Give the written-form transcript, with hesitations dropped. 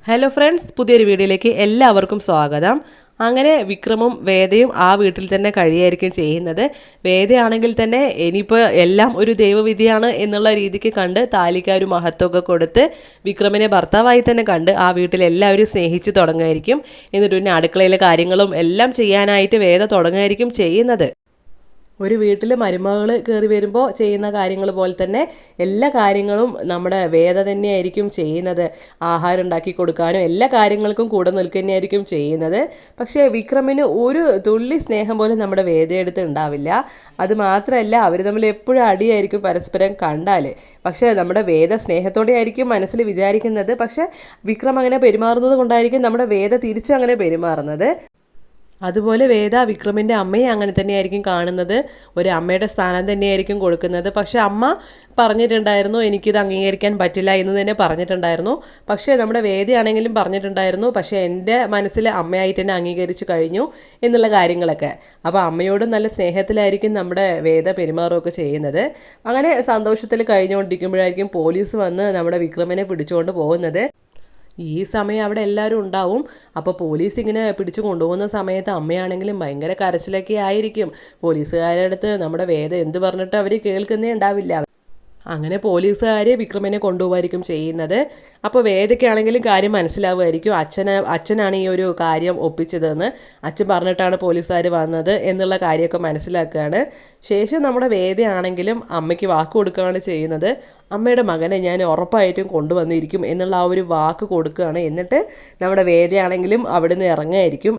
Hello friends, പുതിയൊരു വീഡിയോയിലേക്ക് എല്ലാവർക്കും സ്വാഗതം. അങ്ങനെ വിക്രമും വേദയും ആ വീട്ടിൽ തന്നെ കഴിയായിരിക്കും ചെയ്യുന്നത്. വേദയാണെങ്കിൽ തന്നെ ഇനിയിപ്പോൾ എല്ലാം ഒരു ദൈവവിധിയാണ് എന്നുള്ള രീതിക്ക് കണ്ട് താലിക്ക് ഒരു മഹത്വമൊക്കെ കൊടുത്ത് വിക്രമിനെ ഭർത്താവായി തന്നെ കണ്ട് ആ വീട്ടിൽ എല്ലാവരും സ്നേഹിച്ചു തുടങ്ങുമായിരിക്കും. എന്നിട്ട് പിന്നെ അടുക്കളയിലെ കാര്യങ്ങളും എല്ലാം ചെയ്യാനായിട്ട് വേദ തുടങ്ങുമായിരിക്കും ചെയ്യുന്നത്. ഒരു വീട്ടിൽ മരുമകൾ കയറി വരുമ്പോൾ ചെയ്യുന്ന കാര്യങ്ങൾ പോലെ തന്നെ എല്ലാ കാര്യങ്ങളും നമ്മുടെ വേദ തന്നെയായിരിക്കും ചെയ്യുന്നത്. ആഹാരം ഉണ്ടാക്കി കൊടുക്കാനും എല്ലാ കാര്യങ്ങൾക്കും കൂടെ നിൽക്കുന്നതായിരിക്കും ചെയ്യുന്നത്. പക്ഷേ വിക്രമിന് ഒരു തുള്ളി സ്നേഹം പോലും നമ്മുടെ വേദയെടുത്ത് ഉണ്ടാവില്ല. അത് മാത്രമല്ല, അവർ തമ്മിൽ എപ്പോഴും അടിയായിരിക്കും പരസ്പരം കണ്ടാൽ. പക്ഷേ നമ്മുടെ വേദ സ്നേഹത്തോടെ ആയിരിക്കും മനസ്സിൽ വിചാരിക്കുന്നത്. പക്ഷേ വിക്രം അങ്ങനെ പെരുമാറുന്നത് കൊണ്ടായിരിക്കും നമ്മുടെ വേദ തിരിച്ചും അങ്ങനെ പെരുമാറുന്നത്. അതുപോലെ വേദ വിക്രമിൻ്റെ അമ്മയെ അങ്ങനെ തന്നെയായിരിക്കും കാണുന്നത്. ഒരു അമ്മയുടെ സ്ഥാനം തന്നെയായിരിക്കും കൊടുക്കുന്നത്. പക്ഷെ അമ്മ പറഞ്ഞിട്ടുണ്ടായിരുന്നു എനിക്കിത് അംഗീകരിക്കാൻ പറ്റില്ല എന്ന് തന്നെ പറഞ്ഞിട്ടുണ്ടായിരുന്നു. പക്ഷേ നമ്മുടെ വേദയാണെങ്കിലും പറഞ്ഞിട്ടുണ്ടായിരുന്നു, പക്ഷേ എൻ്റെ മനസ്സിൽ അമ്മയായിട്ട് തന്നെ അംഗീകരിച്ചു കഴിഞ്ഞു എന്നുള്ള കാര്യങ്ങളൊക്കെ. അപ്പോൾ അമ്മയോട് നല്ല സ്നേഹത്തിലായിരിക്കും നമ്മുടെ വേദ പെരുമാറുകയൊക്കെ ചെയ്യുന്നത്. അങ്ങനെ സന്തോഷത്തിൽ കഴിഞ്ഞുകൊണ്ടിരിക്കുമ്പോഴായിരിക്കും പോലീസ് വന്ന് നമ്മുടെ വിക്രമിനെ പിടിച്ചുകൊണ്ട് പോകുന്നത്. ഈ സമയം അവിടെ എല്ലാവരും ഉണ്ടാവും. അപ്പോൾ പോലീസ് ഇങ്ങനെ പിടിച്ചു കൊണ്ടുപോകുന്ന സമയത്ത് അമ്മയാണെങ്കിലും ഭയങ്കര കരച്ചിലൊക്കെ ആയിരിക്കും. പോലീസുകാരുടെ അടുത്ത് നമ്മുടെ വേദ എന്ത് പറഞ്ഞിട്ട് അവർ കേൾക്കുന്നേ ഉണ്ടാവില്ല. അങ്ങനെ പോലീസുകാർ വിക്രമിനെ കൊണ്ടുപോകുമായിരിക്കും ചെയ്യുന്നത്. അപ്പോൾ വേദയ്ക്കാണെങ്കിലും കാര്യം മനസ്സിലാവുമായിരിക്കും, അച്ഛനാണ് ഈ ഒരു കാര്യം ഒപ്പിച്ചതെന്ന്. അച്ഛൻ പറഞ്ഞിട്ടാണ് പോലീസുകാർ വന്നത് എന്നുള്ള കാര്യമൊക്കെ മനസ്സിലാക്കുകയാണ്. ശേഷം നമ്മുടെ വേദയാണെങ്കിലും അമ്മയ്ക്ക് വാക്ക് കൊടുക്കുകയാണ് ചെയ്യുന്നത്. അമ്മയുടെ മകനെ ഞാൻ ഉറപ്പായിട്ടും കൊണ്ടുവന്നിരിക്കും എന്നുള്ള ആ ഒരു വാക്ക് കൊടുക്കുകയാണ്. എന്നിട്ട് നമ്മുടെ വേദയാണെങ്കിലും അവിടുന്ന് ഇറങ്ങുമായിരിക്കും.